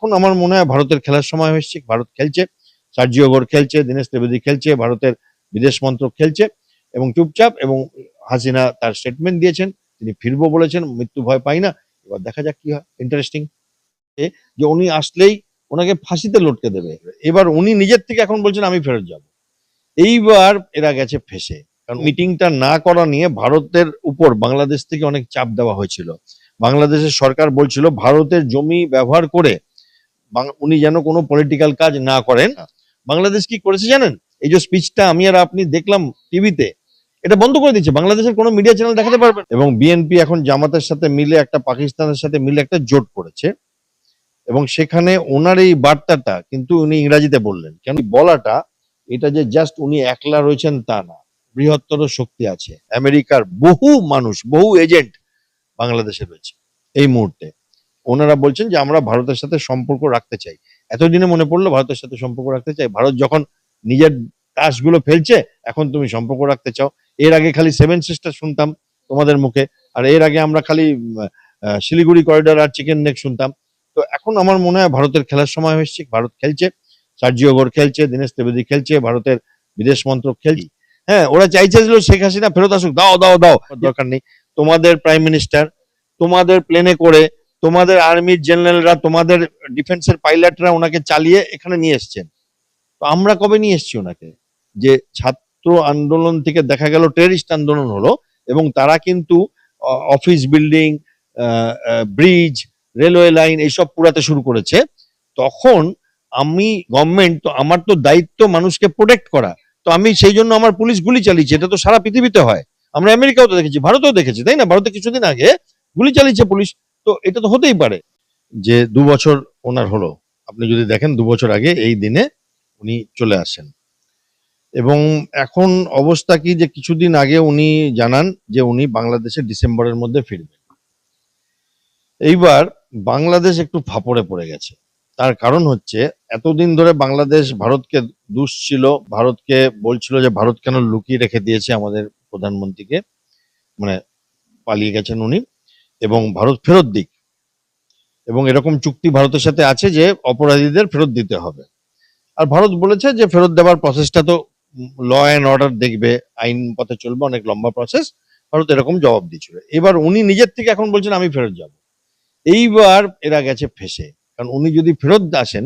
এখন আমার মনে হয় ভারতের খেলার সময় হয়েছে। ভারত খেলছে, সার্জিও গোর খেলছে, দীনেশ ত্রিবেদী খেলছে, ভারতের বিদেশ মন্ত্রক খেলছে এবং চুপচাপ। এবং হাসিনা তার স্টেটমেন্ট দিয়েছেন, তিনি ফিরবো বলেছেন, মৃত্যু ভয় পাই না। এবার দেখা যাক কি হয়। ইন্টারেস্টিং যে উনি আসলেই ওনাকে ফাঁসিতে লটকে দেবে। এবার উনি নিজের থেকে এখন বলছেন আমি ফেরত যাব। এইবার এরা গেছে ফেঁসে, কারণ মিটিংটা না করা নিয়ে ভারতের উপর বাংলাদেশ থেকে অনেক চাপ দেওয়া হয়েছিল। বাংলাদেশের সরকার বলছিল ভারতের জমি ব্যবহার করে উনি যেন কোনো পলিটিক্যাল কাজ না করেন। বাংলাদেশ কি করেছে জানেন? এই যে স্পিচটা আমি আর আপনি দেখলাম টিভিতে, এটা বন্ধ করে দিচ্ছে। বাংলাদেশের কোনো মিডিয়া চ্যানেল দেখাতে পারবে না। এবং বিএনপি এখন জামাতের সাথে মিলে একটা পাকিস্তানের সাথে মিলে একটা জোট করেছে এবং সেখানে ওনার এই বার্তাটা কিন্তু উনি ইংরাজিতে বললেন। কেন বলাটা, এটা যে জাস্ট উনি একলা রয়েছেন তা না, বৃহত্তর শক্তি আছে। আমেরিকার বহু মানুষ, বহু এজেন্ট বাংলাদেশে রয়েছে এই মুহূর্তে। ওনারা বলছেন যে আমরা ভারতের সাথে সম্পর্ক রাখতে চাই। এতদিনে মনে পড়লো ভারতের সাথে সম্পর্ক রাখতে চাই। ভারত যখন নিজের তাসগুলো ফেলছে, এখন তুমি সম্পর্ক রাখতে চাও। এর আগে খালি সেভেন সিস্টার শুনতাম তোমাদের মুখে, আর এর আগে আমরা খালি শিলিগুড়ি করিডোর আর চিকেন নেক শুনতাম। তো এখন আমার মনে হয় ভারতের খেলার সময় হয়েছে। ভারত খেলছে, সার্জিও গোর খেলছে, দীনেশ ত্রিবেদী খেলছে, ভারতের বিদেশ মন্ত্রক খেলছে। হ্যাঁ, ওরা চাইছে যে শেখ হাসিনা ফেরত আসুক। দাও দাও দাও, দরকার নেই। তোমাদের প্রাইম মিনিস্টার, তোমাদের প্লেনে করে, তোমাদের আর্মির জেনারেলরা, তোমাদের ডিফেন্সের পাইলটরা ওনাকে চালিয়ে এখানে নিয়ে এসছেন। তো আমরা কবে নিয়ে এসছি ওনাকে? যে ছাত্র আন্দোলন থেকে দেখা গেল টেররিস্ট আন্দোলন হলো এবং তারা কিন্তু office building, bridge, railway line এইসব পুরাতে শুরু করেছে। তখন আমি গভর্নমেন্ট, তো আমার তো দায়িত্ব মানুষকে প্রোটেক্ট করা। তো আমি সেই জন্য আমার পুলিশ গুলি চালিয়েছে। এটা তো সারা পৃথিবীতে হয়, আমরা আমেরিকাও তো দেখেছি, ভারতেও দেখেছি, তাই না? ভারতে কিছুদিন আগে গুলি চালিয়েছে পুলিশ। তো এটা তো হতেই পারে। যে 2 বছর ওনার হলো, আপনি যদি দেখেন 2 বছর আগে এই দিনে উনি চলে আসেন। এবং এখন অবস্থা কি, যে কিছুদিন আগে উনি জানান যে উনি বাংলাদেশে ডিসেম্বরের মধ্যে ফিরবেন। এইবার বাংলাদেশ একটু ফাপড়ে পড়ে গেছে। তার কারণ হচ্ছে এতদিন ধরে বাংলাদেশ ভারতকে দুষছিল, ভারতকে বলছিল যে ভারত কেন লুকিয়ে রেখে দিয়েছে আমাদের প্রধানমন্ত্রীকে, মানে পালিয়ে গেছেন উনি, এবং ভারত ফেরত দিক। এবং এরকম চুক্তি ভারতের সাথে আছে যে অপরাধীদের ফেরত দিতে হবে। আর ভারত বলেছে যে ফেরত দেওয়ার প্রসেসটা তো ল অ্যান্ড অর্ডার দেখবে, আইন পথে চলবে, অনেক লম্বা প্রসেস। ভারত এরকম জবাব দিয়েছিল। এবার উনি নিজের থেকে এখন বলছেন আমি ফেরত যাব। এইবার এরা গেছে ফেঁসে, কারণ উনি যদি ফেরত আসেন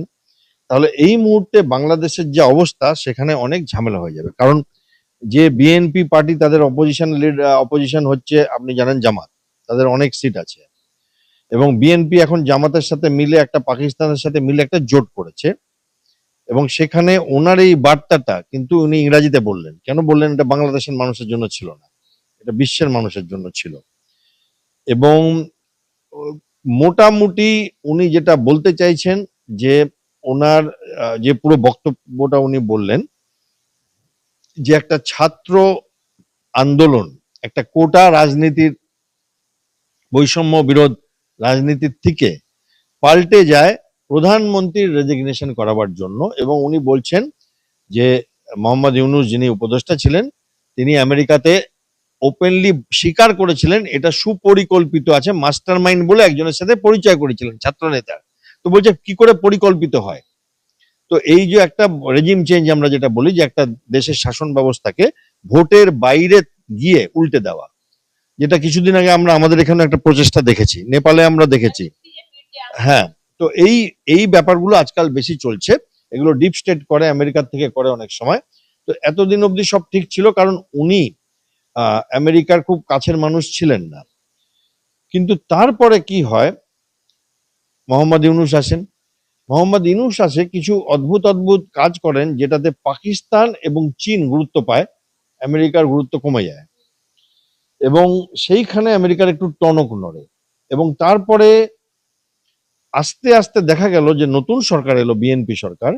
তাহলে এই মুহূর্তে বাংলাদেশের যে অবস্থা, সেখানে অনেক ঝামেলা হয়ে যাবে। কারণ যে বিএনপি পার্টি, তাদের অপোজিশন হচ্ছে আপনি জানেন জামাত, তাদের অনেক সিট আছে। এবং বিএনপি এখন জামাতের সাথে মিলে একটা পাকিস্তানের সাথে মিলে একটা জোট করেছে এবং সেখানে ওনার এই বার্তাটা কিন্তু উনি ইংরাজিতে বললেন। কেন বললেন? এটা বাংলাদেশের মানুষের জন্য ছিল না, এটা বিশ্বের মানুষের জন্য ছিল। এবং মোটামুটি উনি যেটা বলতে চাইছেন, যে ওনার যে পুরো বক্তব্যটা উনি বললেন, যে একটা ছাত্র আন্দোলন, একটা কোটা রাজনীতির, বৈষম্য বিরোধ রাজনীতির থেকে পাল্টে যায় প্রধানমন্ত্রীর রেজিগনেশন করাবার জন্য। এবং উনি বলছেন যে মোহাম্মদ ইউনূস, যিনি উপদেষ্টা ছিলেন, তিনি আমেরিকাতে ওপেনলি স্বীকার করেছিলেন এটা সুপরিকল্পিত আছে। মাস্টার মাইন্ড বলে একজনের সাথে পরিচয় করেছিলেন, ছাত্র নেতা। তো বলছে কি করে পরিকল্পিত হয়? তো এই যে একটা রেজিম চেঞ্জ আমরা যেটা বলি, যে একটা দেশের শাসন ব্যবস্থাকে ভোটের বাইরে গিয়ে উল্টে দেওয়া, যেটা কিছুদিন আগে আমরা আমাদের এখানে একটা প্রচেষ্টা দেখেছি, নেপালে আমরা দেখেছি। হ্যাঁ, তো এই এই ব্যাপারগুলো আজকাল বেশি চলছে। এগুলো ডিপ স্টেট করে, আমেরিকার থেকে করে অনেক সময়। তো এতদিন অবধি সব ঠিক ছিল, কারণ উনি আমেরিকার খুব কাছের মানুষ ছিলেন না। কিন্তু তারপরে কি হয়, মোহাম্মদ ইউনূস আসেন। মোহাম্মদ ইউনূস আসে, কিছু অদ্ভুত অদ্ভুত কাজ করেন, যেটাতে পাকিস্তান এবং চীন গুরুত্ব পায়, আমেরিকার গুরুত্ব কমে যায়। এবং সেইখানে আমেরিকার একটু টনক নড়ে। এবং তারপরে আস্তে আস্তে দেখা গেল যে নতুন সরকার এলো, বিএনপি সরকার,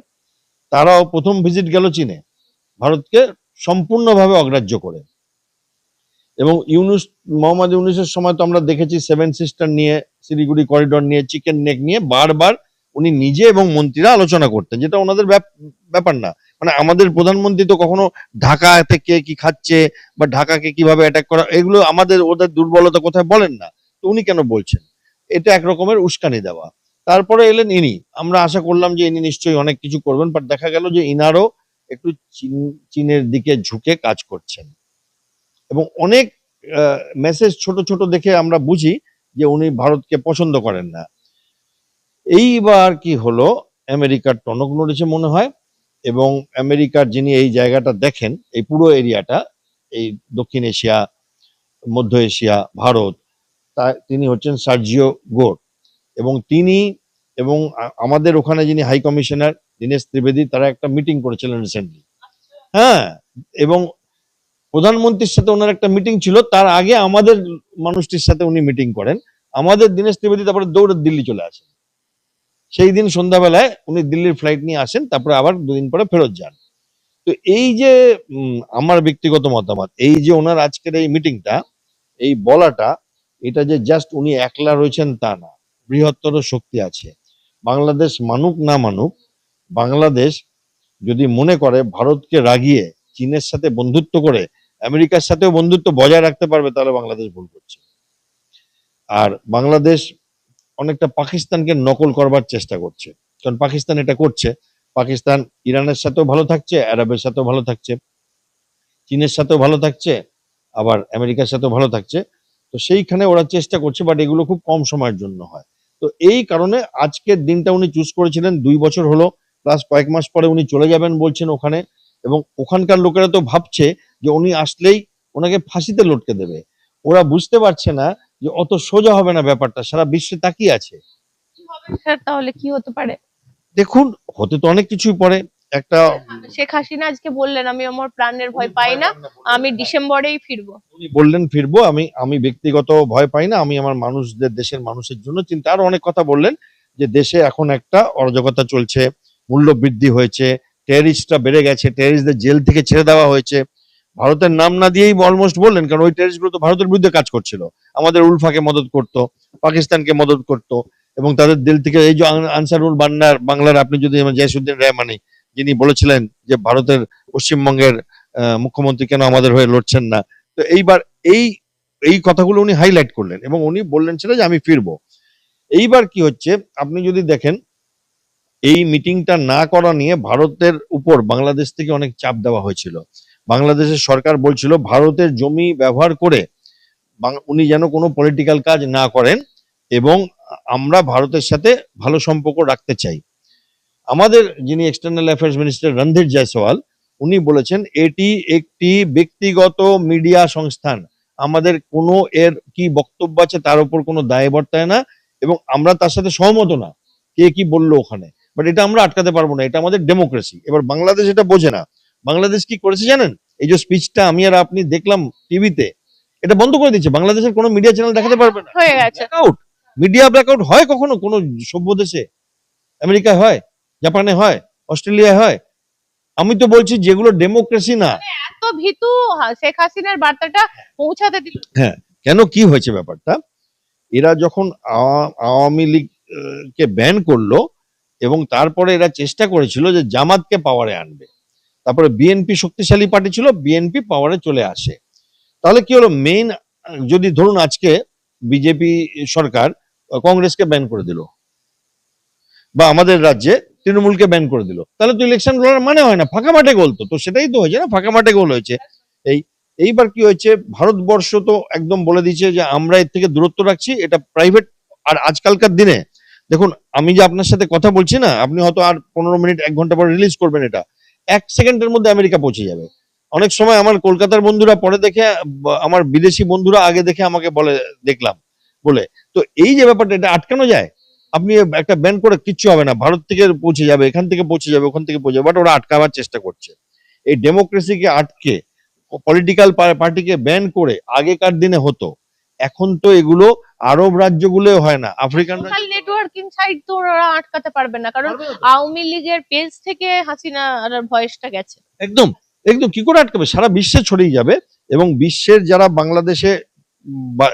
তারাও প্রথম ভিজিট গেল চীনে, ভারতকে সম্পূর্ণভাবে অগ্রাহ্য করে। এবং মোহাম্মদ ইউনূসের সময় তো আমরা দেখেছি সেভেন সিস্টার নিয়ে, শিলিগুড়ি করিডোর নিয়ে, চিকেন নেক নিয়ে বারবার উনি নিজে এবং মন্ত্রীরা আলোচনা করতেন, যেটা ওনাদের ব্যাপার না। মানে আমাদের প্রধানমন্ত্রী তো কখনো ঢাকা থেকে কি খাচ্ছে বা ঢাকাকে কিভাবে অ্যাটাক করা, এগুলো আমাদের ওদের দুর্বলতা কোথায় বলেন না। তো উনি কেন বলছেন? এটা এক রকমের উস্কানি দেওয়া। তারপরে এলেন ইনি, আমরা আশা করলাম যে ইনি নিশ্চয়ই অনেক কিছু করবেন, বাট দেখা গেল যে ইনারও একটু চীনের দিকে ঝুঁকে কাজ করছেন এবং অনেক মেসেজ ছোট ছোট দেখে আমরা বুঝি যে উনি ভারতকে পছন্দ করেন না। এইবার কি হলো, আমেরিকার টনক নড়েছে মনে হয়, এবং আমেরিকার যিনি এই জায়গাটা দেখেন, এই পুরো এরিয়াটা, এই দক্ষিণ এশিয়া, মধ্য এশিয়া, ভারত, তিনি হচ্ছেন সার্জিও গোর, এবং তিনি এবং আমাদের ওখানে যিনি হাই কমিশনার দীনেশ ত্রিবেদী, তারা একটা মিটিং করেছিলেন রিসেন্টলি। হ্যাঁ, এবং প্রধানমন্ত্রীর সাথে ওনার একটা মিটিং ছিল, তার আগে আমাদের মানুষটির সাথে উনি মিটিং করেন। আমাদের দীনেশ ত্রিবেদী তারপরে দৌড়ে দিল্লি চলে আসেন। সেই দিন সন্ধ্যাবেলায় উনি দিল্লির ফ্লাইট নিয়ে আসেন, তারপরে আবার দুদিন পরে ফেরত যান। তো এই যে আমার ব্যক্তিগত মতামত, এই যে ওনার আজকের এই মিটিংটা, এই বলাটা, এটা যে জাস্ট উনি একলা রয়েছেন তা না, বৃহত্তর শক্তি আছে। বাংলাদেশ মানুক না মানুক, বাংলাদেশ যদি মনে করে ভারতকে রাগিয়ে চীনের সাথে বন্ধুত্ব করে আমেরিকার সাথেও বন্ধুত্ব বজায় রাখতে পারবে, তাহলে বাংলাদেশ ভুল করছে। আর বাংলাদেশ অনেকটা পাকিস্তানকে নকল করবার চেষ্টা করছে, কারণ পাকিস্তান এটা করছে। পাকিস্তান ইরানের সাথেও ভালো থাকছে, আরবের সাথেও ভালো থাকছে, চীনের সাথেও ভালো থাকছে, আবার আমেরিকার সাথেও ভালো থাকছে। তো সেইখানে ওরা চেষ্টা করছে, বাট এগুলো খুব কম সময়ের জন্য হয়। তো এই কারণে আজকের দিনটা উনি চুজ করেছিলেন। 2 বছর হলো, প্লাস কয়েক মাস পরে উনি চলে যাবেন বলছেন ওখানে, এবং ওখানকার লোকেরা তো ভাবছে যে উনি আসলেই ওনাকে ফাঁসিতে লটকে দেবে। ওরা বুঝতে পারছে না যে অত সোজা হবে না ব্যাপারটা, সারা বিশ্বে তাকিয়ে আছে। কি হবে স্যার, তাহলে কি হতে পারে? দেখুন, হতে তো অনেক কিছুই পারে। একটা শেখ হাসিনা আজকে বললেন, আমি আমার প্রাণের ভয় পাই না, আমি ডিসেম্বরেই ফিরবো। উনি বললেন ফিরবো, আমি ব্যক্তিগত ভয় পাই না, আমি আমার মানুষদের, দেশের মানুষের জন্য চিন্তা। আরো অনেক কথা বললেন যে দেশে এখন একটা অরাজকতা চলছে, মূল্য বৃদ্ধি হয়েছে, টেররিস্টরা বেড়ে গেছে, টেররিস্টদের জেল থেকে ছেড়ে দেওয়া হয়েছে। ভারতের নাম না দিয়েই অলমোস্ট বললেন, কারণ ওই টেররিস্টগুলো তো ভারতের বিরুদ্ধে কাজ করছিল, আমাদের উলফাকে মদত করত, পাকিস্তানকে মদত করত, এবং তাদের দিল থেকে এই যে আনসারুল বাংলার আপনি যদি জয়সুদ্দিন রেহমানি, যিনি বলেছিলেন যে ভারতের পশ্চিমবঙ্গের মুখ্যমন্ত্রী কেন আমাদের হয়ে লড়ছেন না। তো এইবার এই এই কথাগুলো উনি হাইলাইট করলেন, এবং উনি বললেন ছিল যে আমি ফিরবো। এইবার কি হচ্ছে, আপনি যদি দেখেন, এই মিটিংটা না করা নিয়ে ভারতের উপর বাংলাদেশ থেকে অনেক চাপ দেওয়া হয়েছিল। বাংলাদেশের সরকার বলছিল ভারতের জমি ব্যবহার করে উনি যেন কোনো পলিটিক্যাল কাজ না করেন, এবং আমরা ভারতের সাথে ভালো সম্পর্ক রাখতে চাই। আমাদের যিনি external affairs minister Randhir Jaiswal, উনি বলেছেন এটি একটি ব্যক্তিগত মিডিয়া সংস্থান, আমাদের কোনো এর কি বক্তব্য আছে তার উপর কোনো দায় বর্তায় না, এবং আমরা তার সাথে সহমত না, কে কি বললো ওখানে, বাট এটা আমরা আটকাতে পারবো না, এটা আমাদের ডেমোক্রেসি। এবার বাংলাদেশ এটা বোঝে না। বাংলাদেশ কি করেছে জানেন? এই যে স্পিচটা আমি আর আপনি দেখলাম টিভিতে, এটা বন্ধ করে দিচ্ছে, বাংলাদেশের কোনো মিডিয়া চ্যানেল দেখাতে পারবে না। হয়ে গেছে। ব্ল্যাকআউট, মিডিয়া ব্ল্যাকআউট হয় কখনো কোনো সভ্য দেশে? আমেরিকায় হয়, জাপানে হয়, অস্ট্রেলিয়ায় হয়। আমি তো বলছি যেগুলো ডেমোক্রেসি না। এত ভীতু শেখ হাসিনার বার্তাটা পৌঁছাতে দিল। হ্যাঁ, কেন কি হয়েছে ব্যাপারটা, এরা যখন আওয়ামী লীগ কে ব্যান করলো, এবং তারপরে এরা চেষ্টা করেছিল যে জামাতকে পাওয়ারে আনবে, তারপরে বিএনপি শক্তিশালী পার্টি ছিল, বিএনপি পাওয়ারে চলে আসে। তাহলে কি হলো, মেইন, যদি ধরুন আজকে বিজেপি সরকার কংগ্রেসকে ব্যান করে দিল, বা আমাদের রাজ্যে তৃণমূলকে ব্যান করে দিল, তাহলে তো ইলেকশন লড়ার মানে হয় না, ফাঁকা মাঠে গোল। তো সেটাই তো হয়েছে না, ফাঁকা মাঠে গোল হয়েছে। এই এইবার কি হয়েছে, ভারতবর্ষ তো একদম বলে দিচ্ছে যে আমরা এর থেকে দূরত্ব রাখছি, এটা প্রাইভেট। আর আজকালকার দিনে দেখুন, আমি যে আপনার সাথে কথা বলছি না, আপনি হয়তো আর 15 মিনিট 1 ঘন্টা পরে রিলিজ করবেন, এটা 1 সেকেন্ডের মধ্যে আমেরিকা পৌঁছে যাবে। অনেক সময় আমার কলকাতার বন্ধুরা পরে দেখে, আমার বিদেশি বন্ধুরা আগে দেখে আমাকে বলে দেখলাম বলে। তো এই যে ব্যাপারটা, এটা আটকানো যায়? আপনি একটা ব্যান করে কিচ্ছু হবে না, ভারত থেকে পৌঁছে যাবে, এখান থেকে পৌঁছে যাবে, ওখান থেকে পৌঁছে যাবে, বাট ওরা আটকাবার চেষ্টা করছে। এই ডেমোক্রেসিকে আটকে পলিটিক্যাল পার্টিকে ব্যান করে আগেকার দিনে হতো, এখন তো এগুলো আরব রাজ্যগুলো হয় না, আফ্রিকান সোশ্যাল নেটওয়ার্কিং সাইট তো ওরা আটকাতে পারবে না, কারণ আওয়ামী লীগের পেজ থেকে হাসিনার ভয়েসটা গেছে। একদম একদম কি করে আটকাবে, সারা বিশ্বে ছড়িয়ে যাবে, এবং বিশ্বের যারা বাংলাদেশে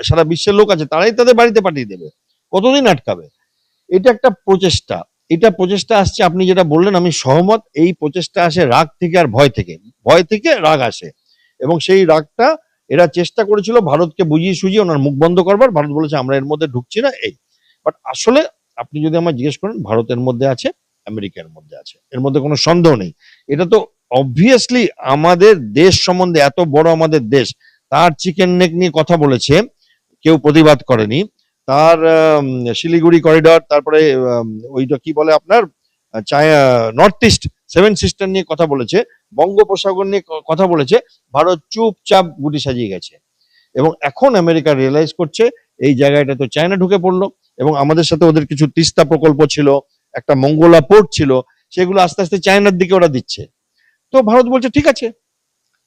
সারা বিশ্বের লোক আছে তারাই তাদের বাড়িতে পাঠিয়ে দেবে। কতদিন আটকাবে? এটা একটা প্রচেষ্টা, এটা প্রচেষ্টা আসছে, আপনি যেটা বললেন আমি সহমত। এই প্রচেষ্টা আসে রাগ থেকে আর ভয় থেকে, ভয় থেকে রাগ আসে, এবং সেই রাগটা এরা চেষ্টা করেছিল ভারতকে বুঝিয়ে সুঝিয়ে ওনার মুখ বন্ধ করবার। ভারত বলেছে আমরা এর মধ্যে ঢুকছি না, এই। বাট আসলে আপনি যদি আমার জিজ্ঞেস করেন, ভারতের মধ্যে আছে, আমেরিকার মধ্যে আছে, এর মধ্যে কোনো সন্দেহ নেই। এটা তো অবভিয়াসলি আমাদের দেশ সম্বন্ধে, এত বড় আমাদের দেশ, তার চিকেন নেক নিয়ে কথা বলেছে, কেউ প্রতিবাদ করেনি। তার শিলিগুড়ি করিডর, তারপরে ওইটা কি বলে আপনার নর্থ ইস্ট 7 সিস্টার নিয়ে কথা বলেছে, বঙ্গোপসাগর নিয়ে কথা বলেছে, ভারত চুপচাপ গুটি সাজিয়ে গেছে। এবং এখন আমেরিকা রিয়েলাইজ করছে এই জায়গাটা তো চায়না ঢুকে পড়লো, এবং আমাদের সাথে ওদের কিছু তিস্তা প্রকল্প ছিল, একটা মঙ্গোলা পোর্ট ছিল, সেগুলো আস্তে আস্তে চায়নার দিকে ওরা দিচ্ছে। তো ভারত বলছে ঠিক আছে,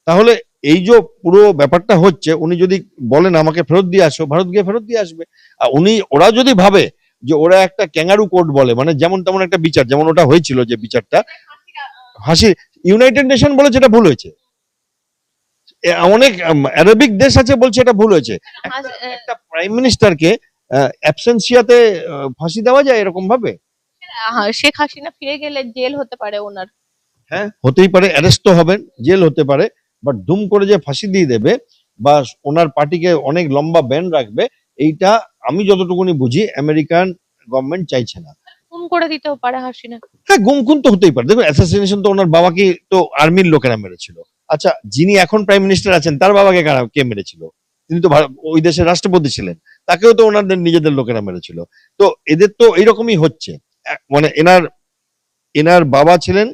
তাহলে এই যে পুরো ব্যাপারটা হচ্ছে, উনি যদি বলেন আমাকে ফেরত দিয়ে আসো, ভারত গিয়ে ফেরত দিয়ে আসবে। আর ওরা যদি ভাবে যে ওরা একটা ক্যাঙ্গারু কোর্ট বলে, মানে যেমন তেমন একটা বিচার, যেমন ওটা হয়েছিল যে বিচারটা হাসি, ইউনাইটেড নেশন বলে যেটা ভুল হয়েছে, অনেক আরবিক দেশ আছে বলছে এটা ভুল হয়েছে। একটা প্রাইম মিনিস্টারকে অ্যাবসেন্সিয়াতে ফাঁসি দেওয়া যায় এরকম ভাবে? শেখ হাসিনা ফিরে গেলে জেল হতে পারে ওনার। হ্যাঁ, হতেই পারে, অ্যারেস্ট তো হবেন, জেল হতে পারে, বাট দুম করে যে ফাঁসি দিয়ে দেবে বা ওনার পার্টিকে অনেক লম্বা ব্যান রাখবে, এইটা আমি যতটুকুনি বুঝি আমেরিকান গভর্নমেন্ট চাইছে না। খুন করে দিতেও পারে হাসিনা। হ্যাঁ, গুম খুন তো হতেই পারে। দেখুন, অ্যাসাসিনেশন তো ওনার বাবাকে তো আর্মির লোকেরা মেরেছিল। আচ্ছা, যিনি এখন প্রাইম মিনিস্টার আছেন তার বাবাকে কে মেরেছিল? তিনি তো ওই দেশের রাষ্ট্রপতি ছিলেন, তাকেও তো ওনাদের নিজেদের লোকেরা মেরেছিল। তো এদের তো এইরকমই হচ্ছে, মানে এনার এনার বাবা ছিলেন,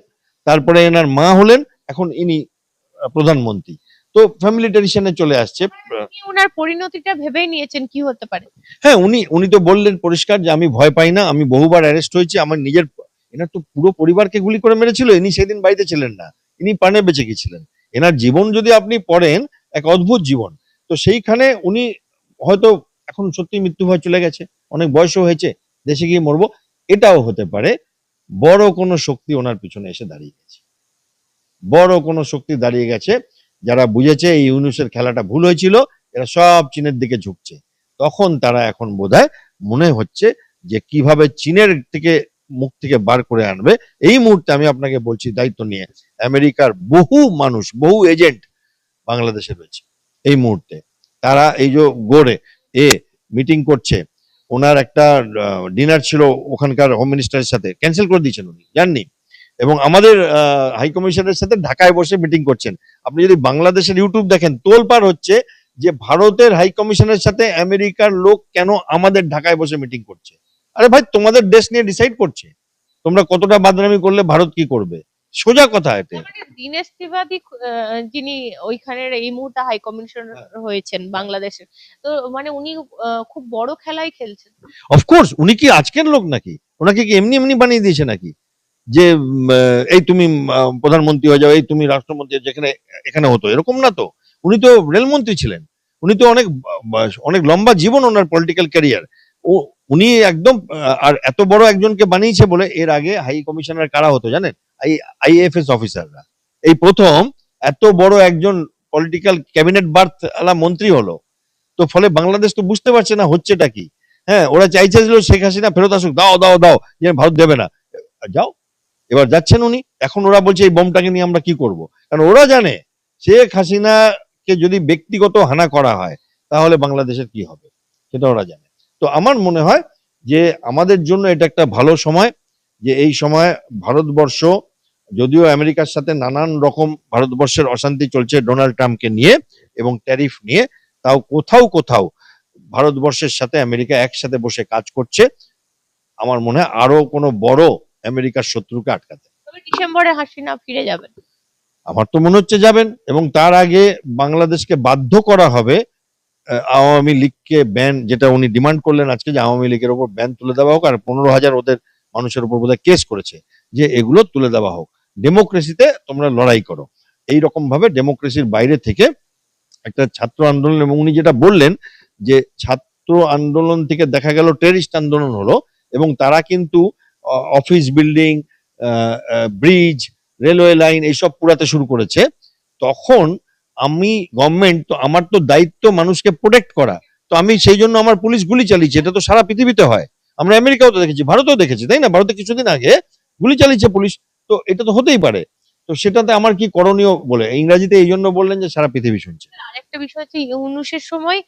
তারপরে এনার মা হলেন, এখন ইনি প্রধানমন্ত্রী, তো ফ্যামিলি ট্রেডিশনে চলে আসছে। উনি ওনার পরিণতিটা ভেবেই নিয়েছেন কি হতে পারে। হ্যাঁ, উনি তো বললেন পরিষ্কার যে আমি ভয় পাই না, আমি বহুবার অ্যারেস্ট হয়েছি, আমার নিজের, এনার তো পুরো পরিবারকে গুলি করে মেরেছিল, ইনি সেদিন বাড়িতে ছিলেন না, ইনি প্রাণে বেঁচে গেছিলেন। এনার জীবন যদি আপনি পড়েন, এক অদ্ভুত জীবন। তো সেইখানে উনি হয়তো এখন সত্যি মৃত্যু ভয় চলে গেছে, অনেক বয়সও হয়েছে, দেশে গিয়ে মরবো, এটাও হতে পারে। বড় কোনো শক্তি ওনার পিছনে এসে দাঁড়িয়ে গেছে, বড় কোনো শক্তি দাঁড়িয়ে গেছে, যারা বুঝেছে এই ইউনুসের খেলাটা ভুল হয়েছিল, এরা সব চীনের দিকে ঝুঁকছে। তখন তারা এখন বোধহয় মনে হচ্ছে যে কিভাবে চীনের থেকে মুখ থেকে বার করে আনবে। এই মুহূর্তে আমি আপনাকে বলছি দায়িত্ব নিয়ে, আমেরিকার বহু মানুষ, বহু এজেন্ট বাংলাদেশে রয়েছে এই মুহূর্তে। তারা এই যে গড়ে মিটিং করছে, ওনার একটা ডিনার ছিল ওখানকার হোম মিনিস্টারের সাথে, ক্যান্সেল করে দিয়েছেন উনি, জাননি। এবং আমাদের হাই কমিশনের সাথে ঢাকায় বসে মিটিং করছেন। আপনি যদি বাংলাদেশের ইউটিউব দেখেন, তোলপাড় হচ্ছে যে ভারতের হাই কমিশনের সাথে আমেরিকার লোক কেন আমাদের ঢাকায় বসে মিটিং করছে। আরে ভাই, তোমাদের দেশ নিয়ে ডিসাইড করছে, তোমরা কতটা বাদনামি করলে ভারত কি করবে, সোজা কথা এতে। মানে দীনেশ ত্রিপাঠী যিনি ওইখানের এই মুহূর্তে হাই কমিশনার হয়েছেন বাংলাদেশের, তো মানে উনি খুব বড় খেলাই খেলছেন। অফকোর্স, উনি কি আজকের লোক নাকি? ওনাকে কি এমনি এমনি বানিয়ে দিয়েছে নাকি যে এই তুমি প্রধানমন্ত্রী হয়ে যাও, এই তুমি রাষ্ট্রমন্ত্রী, যেখানে এখানে হতো এরকম না তো। উনি তো রেলমন্ত্রী ছিলেন, উনি তো অনেক লম্বা জীবন ওনার পলিটিক্যাল ক্যারিয়ার। ও উনি একদম আর এত বড় একজনকে বানিয়েছে বলে, এর আগে হাই কমিশনার কারা হতো জানেন? আইএফএস অফিসাররা। এই প্রথম এত বড় একজন পলিটিক্যাল ক্যাবিনেট বার্থ আলা মন্ত্রী হলো। তো ফলে বাংলাদেশ তো বুঝতে পারছে না হচ্ছেটা কি। হ্যাঁ, ওরা চাইছে শেখ হাসিনা ফেরত আসুক, দাও দাও দাও, যে ভারত দেবে না, যাও। এবার যাচ্ছেন উনি, এখন ওরা বলছে এই বোমটাকে নিয়ে আমরা কি করব। কারণ ওরা জানে শেখ হাসিনাকে যদি ব্যক্তিগত হানা করা হয় তাহলে বাংলাদেশের কি হবে, সেটা ওরা জানে। তো আমার মনে হয় যে আমাদের জন্য এটা একটা ভালো সময়, যে এই সময় ভারতবর্ষ, যদিও আমেরিকার সাথে নানান রকম ভারতবর্ষের অশান্তি চলছে ডোনাল্ড ট্রাম্পকে নিয়ে এবং ট্যারিফ নিয়ে, তাও কোথাও কোথাও ভারতবর্ষের সাথে আমেরিকা একসাথে বসে কাজ করছে, আমার মনে হয় আরো কোনো বড় আমেরিকার শত্রুকে আটকাতে। তবে ডিসেম্বরে হাসিনা ফিরে যাবেন। আমার তো মনে হচ্ছে যাবেন, এবং তার আগে বাংলাদেশকে বাধ্য করা হবে আওয়ামী লীগকে ব্যান, যেটা উনি ডিমান্ড করলেন আজকে, যে আওয়ামী লীগের ওপর ব্যান তুলে দেওয়া হোক, আর 15,000 ওদের মানুষের উপর বোধহয় কেস করেছে, যে এগুলো তুলে দেওয়া হোক। ডেমোক্রেসিতে তোমরা লড়াই করো, এই রকম ভাবে ডেমোক্রেসির বাইরে থেকে একটা ছাত্র আন্দোলন, এবং উনি যেটা বললেন যে ছাত্র আন্দোলন থেকে দেখা গেল টেরিস্ট আন্দোলন হলো, এবং তারা কিন্তু office building, bridge, railway line এইসব পুরাতে শুরু করেছে। তখন আমি গভর্নমেন্ট, তো আমার তো দায়িত্ব মানুষকে প্রোটেক্ট করা, তো আমি সেই জন্য আমার পুলিশ গুলি চালিয়েছে। এটা তো সারা পৃথিবীতে হয়, আমরা আমেরিকাও তো দেখেছি, ভারতেও দেখেছি, তাই না? ভারতে কিছুদিন আগে গুলি চালিয়েছে পুলিশ, তো এটা তো হতেই পারে। তো সেটাতে আমার কি করণীয় বলে ইংরাজিতে এই জন্য বললেন যে সারা পৃথিবী শুনছে। আরেকটা বিষয় হচ্ছে ইউনূসের সময়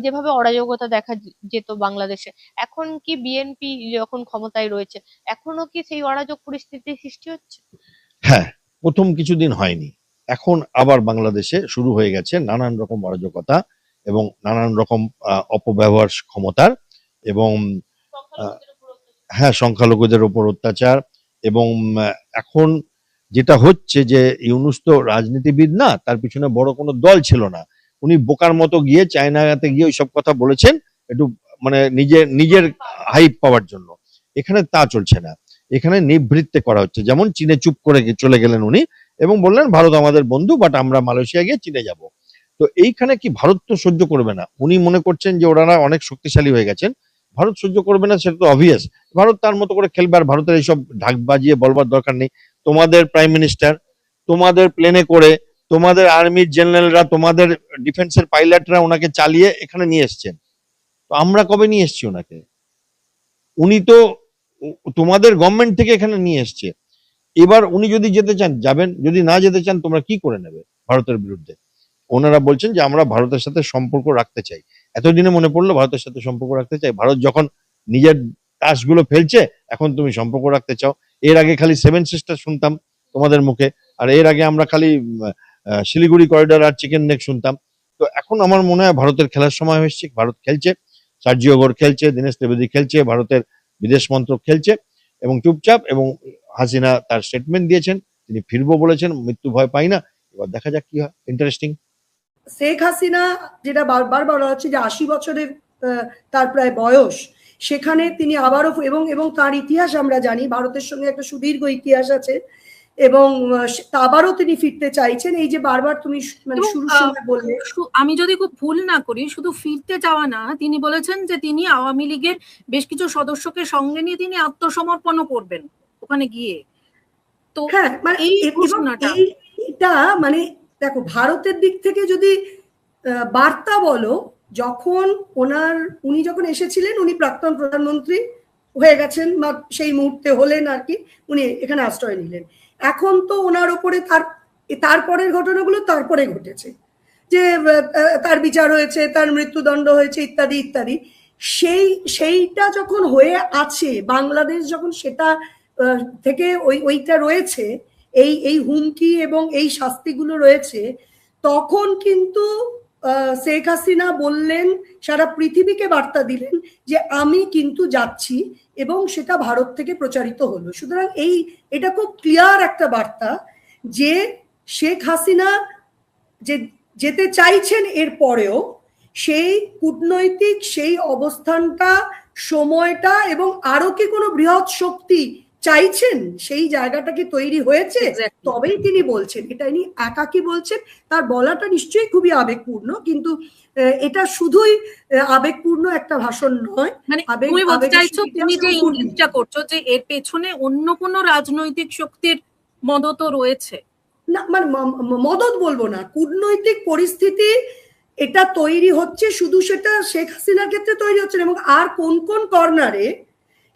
যেভাবে অরাজকতা দেখা যেত বাংলাদেশে, এখন কি বিএনপি যখন ক্ষমতায় রয়েছে এখনো কি সেই অরাজক পরিস্থিতির সৃষ্টি হচ্ছে? হ্যাঁ, প্রথম কিছুদিন হয়নি, এখন আবার বাংলাদেশে শুরু হয়ে গেছে নানান রকম অরাজকতা এবং নানান রকম অপব্যবহার ক্ষমতার, এবং সংখ্যালঘুদের উপর অত্যাচার। হ্যাঁ, সংখ্যালঘুদের উপর অত্যাচার। এবং এখন যেটা হচ্ছে যে ইউনূস তো রাজনীতিবিদ না, তার পিছনে বড় কোনো দল ছিল না। উনি বোকার মতো গিয়ে চায়নাতে গিয়ে ওইসব কথা বলেছেন একটু, মানে নিজের নিজের হাইপ পাওয়ার জন্য। এখানে তা চলছে না, এখানে নিভৃত্তে করা হচ্ছে। যেমন চীনে চুপ করে চলে গেলেন উনি এবং বললেন ভারত আমাদের বন্ধু, বাট আমরা মালয়েশিয়া গিয়ে চীনে যাব। তো এইখানে কি ভারত তো সহ্য করবে না, উনি মনে করছেন যে ওনারা অনেক শক্তিশালী হয়ে গেছেন, ভারত সহ্য করবে না, সেটা তো অবভিয়াস। ভারত তার মতো করে খেলবে, আর ভারতের এইসব ঢাক বাজিয়ে বলবার দরকার নেই। তোমাদের প্রাইম মিনিস্টার, তোমাদের প্লেনে করে, তোমাদের আর্মির জেনারেলরা, তোমাদের ডিফেন্সের পাইলটরা ওনাকে চালিয়ে এখানে নিয়ে এসছেন। তো আমরা কবে নিয়ে এসছি ওনাকে? উনি তো তোমাদের গভর্নমেন্ট থেকে এখানে নিয়ে এসছে। এবার উনি যদি যেতে চান যাবেন, যদি না যেতে চান তোমরা কি করে নেবে ভারতের বিরুদ্ধে? ওনারা বলছেন যে আমরা ভারতের সাথে সম্পর্ক রাখতে চাই। এতদিনে মনে পড়লো ভারতের সাথে সম্পর্ক রাখতে চাই? ভারত যখন নিজের তাসগুলো ফেলছে এখন তুমি সম্পর্ক রাখতে চাও? এর আগে খালি সেভেন সিস্টার শুনতাম তোমাদের মুখে, আর এর আগে আমরা খালি শিলিগুড়ি করিডোর আর চিকেন নেক শুনতাম। তো এখন আমার মনে হয় ভারতের খেলার সময় হয়েছে, ভারত খেলছে, সার্জিও গোর খেলছে, দীনেশ ত্রিবেদী খেলছে, ভারতের বিদেশ মন্ত্রক খেলছে এবং চুপচাপ। এবং হাসিনা তার স্টেটমেন্ট দিয়েছেন, তিনি ফিরবো বলেছেন, মৃত্যু ভয় পাই না। এবার দেখা যাক কি হয়, ইন্টারেস্টিং। শেখ হাসিনা, যেটা বারবার বলা হচ্ছে যে 80 বছরের তার প্রায় বয়স, সেখানে তিনি আবারও এবং তার ইতিহাস আমরা জানি, ভারতের সঙ্গে একটা সুদীর্ঘ ইতিহাস আছে, এবং আবারও তিনি ফিরতে চাইছেন। এই যে বারবার তুমি মানে শুরুর সময় বললে, আমি যদি খুব ভুল না করি, শুধু ফিরতে চাওয়া না, তিনি বলেছেন যে তিনি আওয়ামী লীগের বেশ কিছু সদস্যকে সঙ্গে নিয়ে তিনি আত্মসমর্পণও করবেন ওখানে গিয়ে। তো হ্যাঁ, মানে এই ঘোষণাটা, এটা মানে দেখো, ভারতের দিক থেকে যদি বার্তা বলো, যখন উনি যখন এসেছিলেন, উনি প্রাক্তন প্রধানমন্ত্রী হয়ে গেছেন বা সেই মুহূর্তে হলেন আর কি, উনি এখানে আশ্রয় নিলেন। এখন তো ওনার ওপরে তারপরের ঘটনাগুলো তারপরে ঘটেছে, যে তার বিচার হয়েছে, তার মৃত্যুদণ্ড হয়েছে, ইত্যাদি ইত্যাদি। সেইটা যখন হয়ে আছে, বাংলাদেশ যখন সেটা থেকে ওইটা রয়েছে, এই হুমকি এবং এই শাস্তিগুলো রয়েছে, তখন কিন্তু শেখ হাসিনা বললেন, সারা পৃথিবীকে বার্তা দিলেন যে আমি কিন্তু যাচ্ছি, এবং সেটা ভারত থেকে প্রচারিত হলো। সুতরাং এটা খুব ক্লিয়ার একটা বার্তা যে শেখ হাসিনা যে যেতে চাইছেন, এর পরেও সেই কূটনৈতিক সেই অবস্থানটা, সময়টা, এবং আরো কি কোনো বৃহৎ শক্তি চাইছেন, সেই জায়গাটা কি তৈরি হয়েছে, তবেই তিনি বলছেন। এটা ইনি একাকি বলছেন, তার বলাটা নিশ্চয়ই খুবই আবেগপূর্ণ, কিন্তু এটা শুধুই আবেগপূর্ণ একটা ভাষণ নয়। মানে তুমি বলতে চাইছো, তুমি যে ইঙ্গিতটা করছো যে এর পেছনে অন্য কোনো রাজনৈতিক শক্তির মদতও রয়েছে? না, মানে মদত বলবো না, কূটনৈতিক পরিস্থিতি এটা তৈরি হচ্ছে, শুধু সেটা শেখ হাসিনার ক্ষেত্রে তৈরি হচ্ছে না, এবং আর কোন কোন কর্নারে,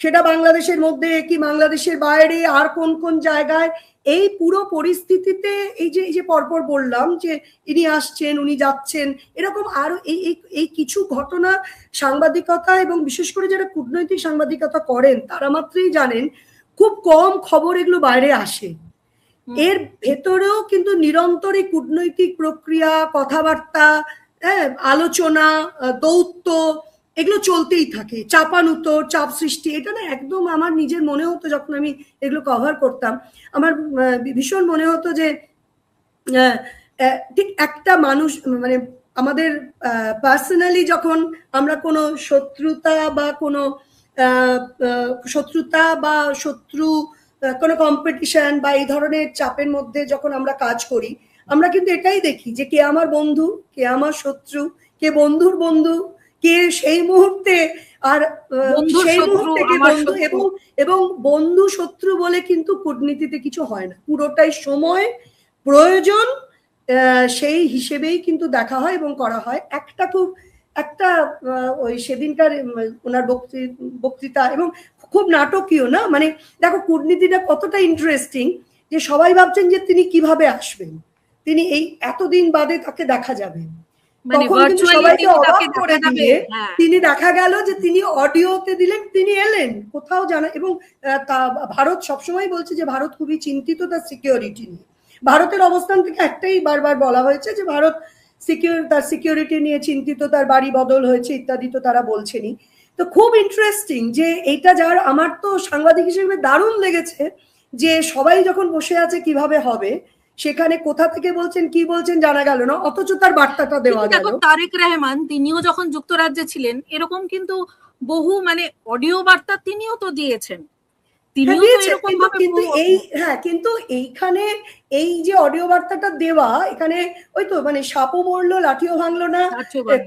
সেটা বাংলাদেশের মধ্যে কি বাংলাদেশের বাইরে, আর কোন কোন জায়গায় এই পুরো পরিস্থিতিতে এই যে পরপর বললাম যে ইনি আসছেন, উনি যাচ্ছেন, এরকম আরো এই কিছু ঘটনা সাংবাদিকতা, এবং বিশেষ করে যারা কূটনৈতিক সাংবাদিকতা করেন তারা মাত্রই জানেন, খুব কম খবর এগুলো বাইরে আসে। এর ভেতরেও কিন্তু নিরন্তর এই কূটনৈতিক প্রক্রিয়া, কথাবার্তা, আলোচনা, দৌত্য, এগুলো চলতেই থাকে, চাপানুতোর, চাপ সৃষ্টি। এটা না একদম আমার নিজের মনে হতো, যখন আমি এগুলো কভার করতাম, আমার ভীষণ মনে হতো যে ঠিক একটা মানুষ, মানে আমাদের পার্সোনালি যখন আমরা কোনো শত্রুতা বা শত্রু কোনো কম্পিটিশন বা এই ধরনের চাপের মধ্যে যখন আমরা কাজ করি, আমরা কিন্তু এটাই দেখি যে কে আমার বন্ধু, কে আমার শত্রু, কে বন্ধুর বন্ধু, কে সেই মুহূর্তে আর সেই মুহূর্তে কে বন্ধু, এবং বন্ধু শত্রু বলে কিন্তু কূটনীতিতে কিছু হয় না, পুরোটাই সময় প্রয়োজন, সেই হিসেবেই কিন্তু দেখা হয় এবং করা হয়। একটা ওই সেদিনকার ওনার বক্তৃতা, এবং খুব নাটকীয় না, মানে দেখো কূটনীতিটা কতটা ইন্টারেস্টিং, যে সবাই ভাবছেন যে তিনি কিভাবে আসবেন, তিনি এই এতদিন বাদে তাকে দেখা যাবে, মানে তখন কিন্তু ভার্চুয়ালি সবাইকে তিনি অবাক তাকে করে দেখা যাবে। দিয়ে হ্যাঁ, তিনি দেখা গেল যে তিনি অডিওতে দিলেন, তিনি এলেন কোথাও জানা। এবং ভারত সবসময় বলছে যে ভারত খুবই চিন্তিত তার সিকিউরিটি নিয়ে। ভারতের অবস্থান থেকে একটাই বারবার বলা হয়েছে যে ভারত তার সিকিউরিটি নিয়ে চিন্তিত, তার বাড়ি বদল হয়েছে ইত্যাদি তো তারা বলছেনই। তো খুব ইন্টারেস্টিং যে এইটা, যার আমার তো সাংবাদিক হিসেবে দারুণ লেগেছে যে সবাই যখন বসে আছে কিভাবে হবে, সেখানে কোথা থেকে বলছেন কি বলছেন জানা গেল না, অথচ তার বার্তাটা দেওয়া গেল। দেখো তারেক রহমান তিনিও যখন যুক্তরাজ্যে ছিলেন এরকম কিন্তু বহু মানে অডিও বার্তা তিনিও তো দিয়েছেন, তিনিও তো এরকম ভাবে কিন্তু কিন্তু এইখানে এই যে অডিও বার্তাটা দেওয়া, এখানে ওই তো মানে সাপও মরলো লাঠিও ভাঙলো না,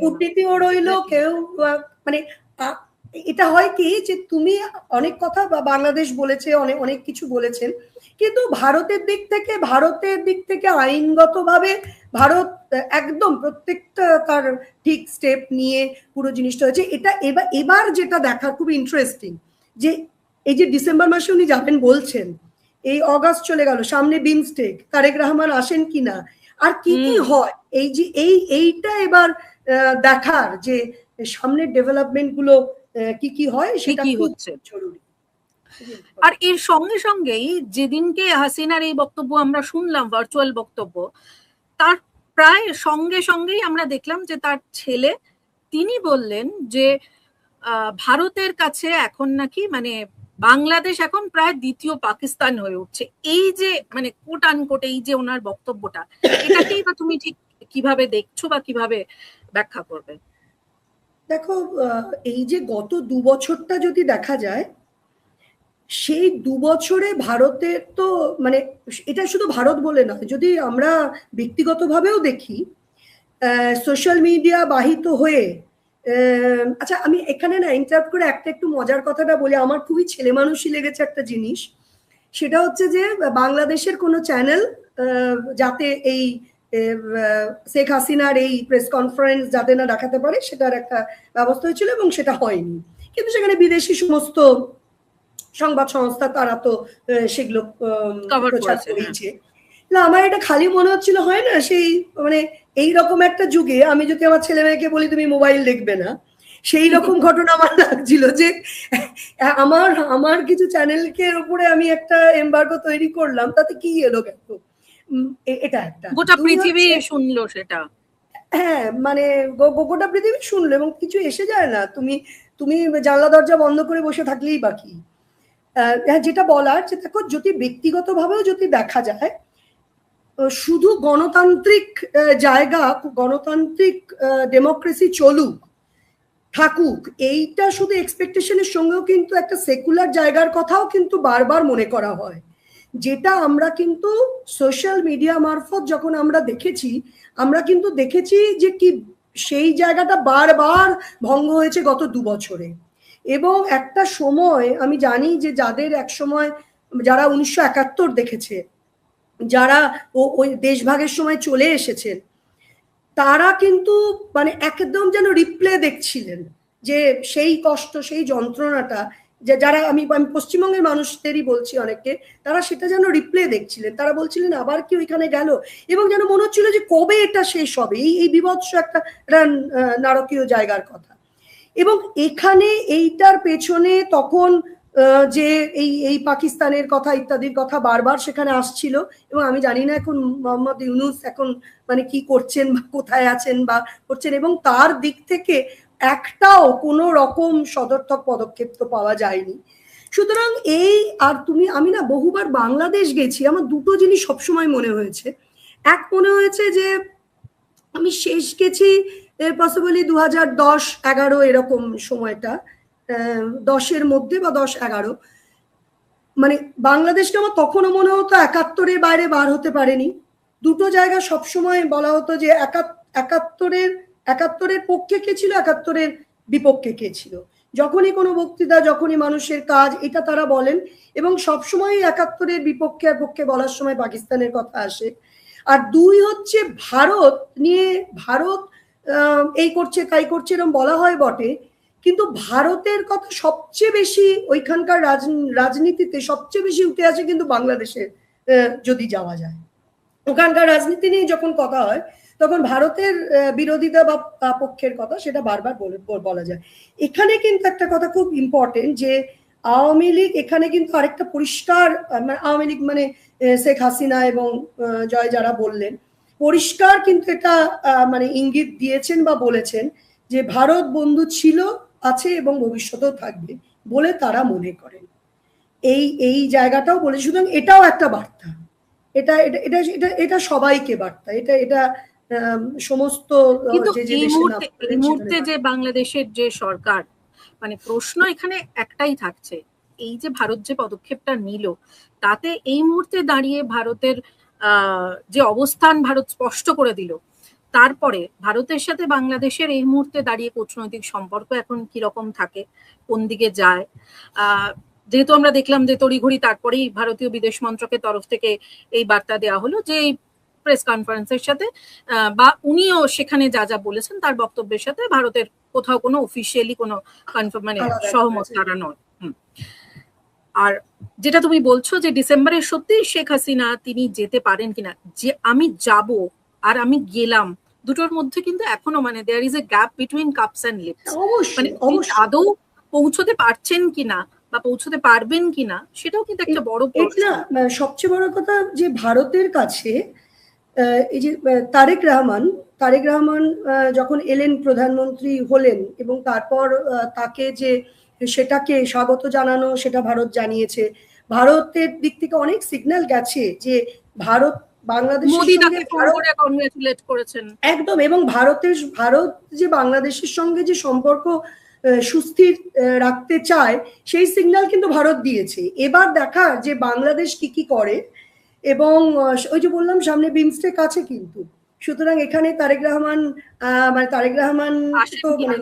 কূটনীতিও রইলো কেউ, মানে এটা হয় কি যে তুমি অনেক কথা বাংলাদেশ বলেছে, অনেক অনেক কিছু বলেছেন, কিন্তু ভারতের দিক থেকে আইনগতভাবে ভারত একদম প্রত্যেকটা তার ঠিক স্টেপ নিয়ে পুরো জিনিসটা হয়েছে। এটা এবার যেটা দেখা খুব ইন্টারেস্টিং যে এই যে ডিসেম্বর মাসে উনি যাবেন বলছেন, এই অগাস্ট চলে গেল, সামনে বিমস্টেক, তারেক রহমান আসেন কিনা, আর কি কি হয়, এই যে এইটা এবার দেখার যে সামনের ডেভেলপমেন্ট গুলো কি কি হয় সেটা খুব জরুরি। আর এর সঙ্গে সঙ্গেই যেদিনকে হাসিনার এই বক্তব্য আমরা শুনলাম, ভার্চুয়াল বক্তব্য, তার প্রায় সঙ্গে সঙ্গেই আমরা দেখলাম যে তার ছেলে তিনি বললেন যে ভারতের কাছে এখন নাকি মানে বাংলাদেশ এখন প্রায় দ্বিতীয় পাকিস্তান হয়ে উঠছে। এই যে মানে কোট আনকোট এই যে ওনার বক্তব্যটা, এটাকেই বা তুমি ঠিক কিভাবে দেখছো বা কিভাবে ব্যাখ্যা করবে? দেখো, এই যে গত 2 বছরটা যদি দেখা যায়, সেই 2 বছরে ভারতের তো মানে এটা শুধু ভারত বলে না, যদি আমরা ব্যক্তিগতভাবেও দেখি, সোশ্যাল মিডিয়া বাহিত হয়ে, আচ্ছা আমি এখানে না ইন্টারাপ্ট করে একটা একটু মজার কথাটা বলি, আমার খুবই ছেলে মানুষই লেগেছে একটা জিনিস, সেটা হচ্ছে যে বাংলাদেশের কোনো চ্যানেল যাতে এই শেখ হাসিনার এই প্রেস কনফারেন্স যাতে না দেখাতে পারে সেটার একটা ব্যবস্থা হয়েছিল এবং সেটা হয়নি, কিন্তু সেখানে বিদেশি সমস্ত সংবাদ সংস্থা তারা তো সেগুলো প্রচার করেছে। না আমার এটা খালি মনে হচ্ছিল, হয় না সেই মানে এইরকম একটা যুগে আমি যদি আমার ছেলে মেয়েকে বলি তুমি মোবাইল দেখবে না, সেই রকম ঘটনা আমার লাগছিল যে আমার কিছু চ্যানেলকে উপরে আমি একটা এমবার্গো তৈরি করলাম, তাতে কি এলো কেন, এটা একটা গোটা পৃথিবী শুনলো সেটা। হ্যাঁ মানে গোটা পৃথিবী শুনলো এবং কিছু এসে যায় না, তুমি জানলা দরজা বন্ধ করে বসে থাকলেই বাকি। যেটা বলার যে দেখো, যদি ব্যক্তিগতভাবেও যদি দেখা যায়, শুধু গণতান্ত্রিক জায়গা, গণতান্ত্রিক ডেমোক্রেসি থাকুক, এইটা শুধু এক্সপেকটেশনের সঙ্গেও কিন্তু একটা সেকুলার জায়গার কথাও কিন্তু বারবার মনে করা হয়, যেটা আমরা কিন্তু সোশ্যাল মিডিয়া মারফত যখন আমরা দেখেছি যে কি সেই জায়গাটা বারবার ভঙ্গ হয়েছে গত 2 বছরে। এবং একটা সময় আমি জানি যে যাদের এক সময় যারা 1971 দেখেছে, যারা ওই দেশভাগের সময় চলে এসেছেন, তারা কিন্তু মানে একদম যেন রিপ্লে দেখছিলেন যে সেই কষ্ট সেই যন্ত্রণাটা, যারা আমি পশ্চিমবঙ্গের মানুষদেরই বলছি অনেকে, তারা সেটা যেন রিপ্লে দেখছিলেন, তারা বলছিলেন আবার কি ওইখানে গেল, এবং যেন মনে হচ্ছিল যে কবে এটা শেষ হবে, এই বিভৎস একটা নারকীয় জায়গার কথা। এবং এখানে এইটার পেছনে তখন যে এই পাকিস্তানের কথা ইত্যাদির কথা বারবার সেখানে আসছিল, এবং আমি জানি না এখন মোহাম্মদ ইউনূস এখন মানে কি করছেন বা কোথায় আছেন বা করছেন, এবং তার দিক থেকে একটাও কোনো রকম সদর্থক পদক্ষেপ তো পাওয়া যায়নি। সুতরাং আমি না বহুবার বাংলাদেশ গেছি, আমার দুটো জিনিস সবসময় মনে হয়েছে। এক মনে হয়েছে যে আমি শেষ গেছি পসিবলি 2010-11 এরকম সময়টা, 10-এর মধ্যে বা 10-11, মানে বাংলাদেশটা আমার তখনও মনে হতো 71-এর বাইরে বার হতে পারেনি। দুটো জায়গা সবসময় বলা হতো যে 71-এর পক্ষে কে ছিল, 71-এর বিপক্ষে কে ছিল, যখনই কোনো বক্তৃতা, যখনই মানুষের কাজ, এটা তারা বলেন, এবং সবসময় 71-এর বিপক্ষে আর পক্ষে বলার সময় পাকিস্তানের কথা আসে। আর 2 হচ্ছে ভারত নিয়ে, ভারত এই করছে তাই করছে এরকম বলা হয় বটে, কিন্তু ভারতের কথা সবচেয়ে বেশি ওইখানকার রাজনীতিতে সবচেয়ে বেশি উঠে আসে কিন্তু বাংলাদেশের যদি যাওয়া যায়। ওখানকার রাজনীতি নিয়ে যখন কথা হয় তখন ভারতের বিরোধিতা বা পক্ষের কথা সেটা বারবার বলা যায়। এখানে কিন্তু একটা কথা খুব ইম্পর্টেন্ট, যে আওয়ামী লীগ এখানে কিন্তু আরেকটা পরিষ্কার, আওয়ামী লীগ মানে শেখ হাসিনা এবং জয় যারা বললেন, পরিষ্কার কিন্তু এটা মানে ইঙ্গিত দিয়েছেন বা বলেছেন যে ভারত বন্ধু ছিল, আছে এবং ভবিষ্যতেও থাকবে বলে তারা মনে করেন। এই জায়গাটাও বলে, সুতরাং এটাও একটা বার্তা, এটা এটা এটা এটা এটা সবাইকে বার্তা, এটা এটা সমস্ত কিন্তু যে এই দেশে মুহূর্তে যে বাংলাদেশের যে সরকার, মানে প্রশ্ন এখানে একটাই থাকছে, এই যে ভারত যে পদক্ষেপটা নিল তাতে এই মুহূর্তে দাঁড়িয়ে ভারতের যে অবস্থান ভারত স্পষ্ট করে দিল, তারপরে ভারতের সাথে বাংলাদেশের এই মুহূর্তে দাঁড়িয়ে কূটনৈতিক সম্পর্ক এখন কিরকম থাকে, কোন দিকে যায়? যেহেতু আমরা দেখলাম যে তড়িঘড়ি তারপরেই ভারতীয় বিদেশ মন্ত্রকের তরফ থেকে এই বার্তা দেওয়া হলো যে প্রেস কনফারেন্সের সাথে বা উনিও সেখানে যা যা বলেছেন তার বক্তব্যের সাথে ভারতের কোথাও কোনো অফিসিয়ালি কোনো মানে সহমত তারা নয়। আর যেটা তুমি বলছো যে ডিসেম্বরে সত্যি শেখ হাসিনা তিনি যেতে পারেন কিনা, যে আমি যাব আর আমি গেলাম দুটোর মধ্যে কিন্তু এখনো মানে there is a gap between cups and lips, মানে আদৌ পৌঁছতে পারছেন কিনা বা পৌঁছতে পারবেন কিনা সেটাও কিন্তু একটা বড় প্রশ্ন। সবচেয়ে বড় কথা যে ভারতের কাছে এই যে তারেক রহমান যখন এলেন প্রধানমন্ত্রী হলেন এবং তারপর তাকে যে সেটাকে স্বাগত জানানো, সেটা ভারত জানিয়েছে। ভারতের দিক থেকে অনেক সিগন্যাল গেছে যে ভারত বাংলাদেশের সঙ্গে কংগ্রেচুলেট করেছেন একদম, এবং ভারত যে বাংলাদেশের সঙ্গে যে সম্পর্ক সুস্থির রাখতে চায় সেই সিগন্যাল কিন্তু ভারত দিয়েছে। এবার দেখা যে বাংলাদেশ কি করে, এবং ওই যে বললাম সামনে বিমস্টেক আছে কিন্তু, সুতরাং এখানে তারেক রহমান মানে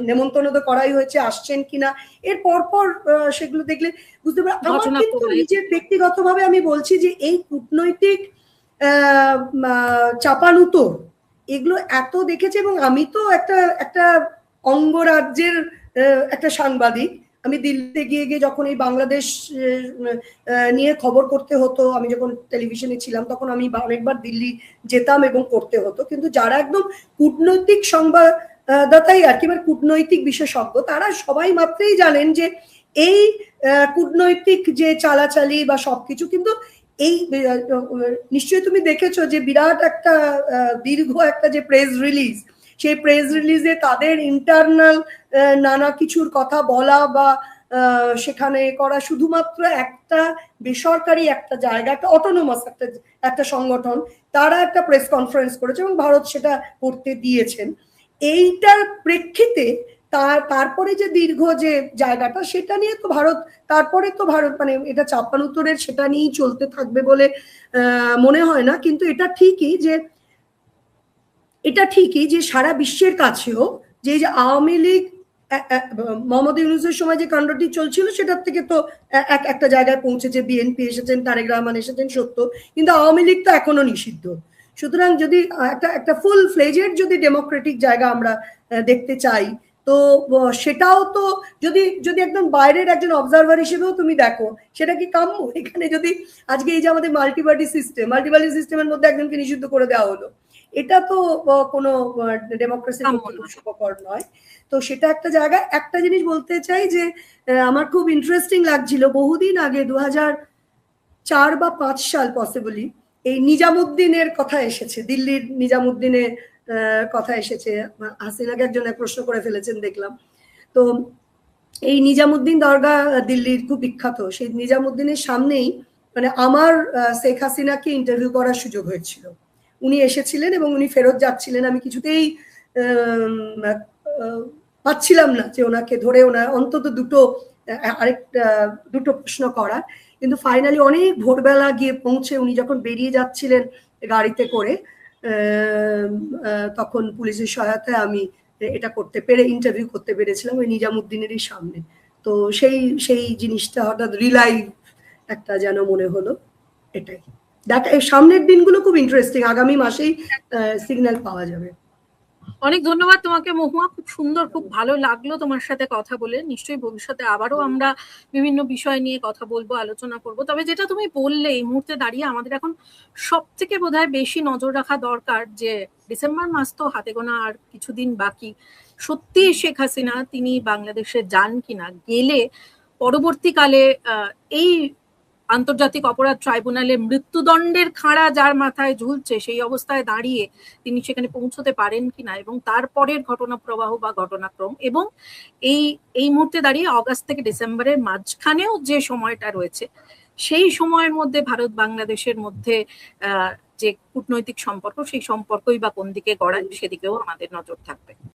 নেমন্তন্ন তো করাই হয়েছে, আসছেন কিনা এর পরপর সেগুলো দেখলে বুঝতে পারে। আমার কিন্তু নিজের ব্যক্তিগতভাবে আমি বলছি যে এই কূটনৈতিক চাপানুতোর এগুলো এত দেখেছে, এবং আমি তো একটা অঙ্গরাজ্যের একটা সাংবাদিক, আমি দিল্লিতে গিয়ে যখন এই বাংলাদেশ নিয়ে খবর করতে হতো, আমি যখন টেলিভিশনে ছিলাম তখন আমি অনেকবার দিল্লি যেতাম এবং করতে হতো, কিন্তু যারা একদম কূটনৈতিক সংবাদদাতাই আর কি, মানে কূটনৈতিক বিশেষজ্ঞ, তারা সবাই মাত্রই জানেন যে এই কূটনৈতিক যে চালাচালি বা সবকিছু কিন্তু এই নিশ্চয়ই তুমি দেখেছো যে বিরাট একটা দীর্ঘ একটা যে প্রেস রিলিজ, সেই প্রেস রিলিজে তাদের ইন্টারনাল নানা কিছুর কথা বলা বা সেখানে করা, শুধুমাত্র একটা বেসরকারি একটা জায়গা, একটা অটোনোমাস একটা সংগঠন, তারা একটা প্রেস কনফারেন্স করেছে এবং ভারত সেটা করতে দিয়েছেন। এইটার প্রেক্ষিতে তারপরে যে দীর্ঘ যে জায়গাটা সেটা নিয়ে তো ভারত, তারপরে তো ভারত মানে এটা চাপানুতরের সেটা নিয়েই চলতে থাকবে বলে মনে হয় না। কিন্তু এটা ঠিকই যে সারা বিশ্বের কাছেও যে আওয়ামী লীগ মোহাম্মদ ইউনূসের সময় যে কাণ্ডটি চলছিল সেটার থেকে তো একটা জায়গায় পৌঁছেছে, বিএনপি এসেছেন, তারেক রহমান এসেছেন, সত্য, কিন্তু আওয়ামী লীগ তো এখনো নিষিদ্ধ। সুতরাং যদি একটা ফুল ফ্লেজেড যদি ডেমোক্রেটিক জায়গা আমরা দেখতে চাই, তো সেটাও তো যদি একদম বাইরের একজন অবজারভার হিসেবেও তুমি দেখো, সেটা কি কাম্য? এখানে যদি আজকে এই যে আমাদের মাল্টিপার্টি সিস্টেমের মধ্যে একজনকে নিষিদ্ধ করে দেওয়া হলো, এটা তো কোনো ডেমোক্রেসির সুখকর নয়। তো সেটা একটা জায়গা। একটা জিনিস বলতে চাই যে আমার খুব ইন্টারেস্টিং লাগছিল, বহুদিন আগে 2004 বা 5 সাল পসিবলি এই নিজামুদ্দিনের কথা এসেছে, দিল্লির নিজামুদ্দিনের কথা এসেছে, হাসিনাকে একজন প্রশ্ন করে ফেলেছেন দেখলাম। তো এই নিজামুদ্দিন দরগা দিল্লির খুব বিখ্যাত, সেই নিজামুদ্দিনের সামনেই মানে আমার শেখ হাসিনাকে ইন্টারভিউ করার সুযোগ হয়েছিল। উনি এসেছিলেন এবং উনি ফেরত যাচ্ছিলেন, আমি কিছুতেই পাচ্ছিলাম না যে ওনাকে ধরে ওনার অন্তত দুটো প্রশ্ন করার, কিন্তু ফাইনালি অনেক ভোরবেলা গিয়ে পৌঁছে উনি যখন বেরিয়ে যাচ্ছিলেন গাড়িতে করে, তখন পুলিশের সহায়তায় আমি এটা ইন্টারভিউ করতে পেরেছিলাম ওই নিজামুদ্দিনেরই সামনে। তো সেই জিনিসটা হঠাৎ রিলাইভ একটা যেন মনে হলো। এটাই সামনের দিনগুলো খুব ইন্টারেস্টিং, আগামী মাসেই সিগন্যাল পাওয়া যাবে। অনেক ধন্যবাদ তোমাকে মহুয়া, খুব সুন্দর, খুব ভালো লাগলো তোমার সাথে কথা বলে। নিশ্চয়ই ভবিষ্যতে আবারও আমরা বিভিন্ন বিষয় নিয়ে কথা বলবো, আলোচনা করব। তবে যেটা তুমি বললে, এই মুহূর্তে দাঁড়িয়ে আমাদের এখন সব থেকে বোধহয় বেশি নজর রাখা দরকার যে ডিসেম্বর মাস তো হাতে গোনা আর কিছুদিন বাকি, সত্যি শেখ হাসিনা তিনি বাংলাদেশে যান কিনা, গেলে পরবর্তীকালে এই আন্তর্জাতিক অপরাধ ট্রাইব্যুনালে মৃত্যুদণ্ডের খাঁড়া যার মাথায় ঝুলছে, সেই অবস্থায় দাঁড়িয়ে তিনি সেখানে পৌঁছতে পারেন কিনা, এবং তারপরের ঘটনা প্রবাহ বা ঘটনাক্রম, এবং এই মুহূর্তে দাঁড়িয়ে অগাস্ট থেকে ডিসেম্বরের মাঝখানেও যে সময়টা রয়েছে, সেই সময়ের মধ্যে ভারত বাংলাদেশের মধ্যে যে কূটনৈতিক সম্পর্ক, সেই সম্পর্কই বা কোন দিকে গড়ায়, সেদিকেও আমাদের নজর থাকবে।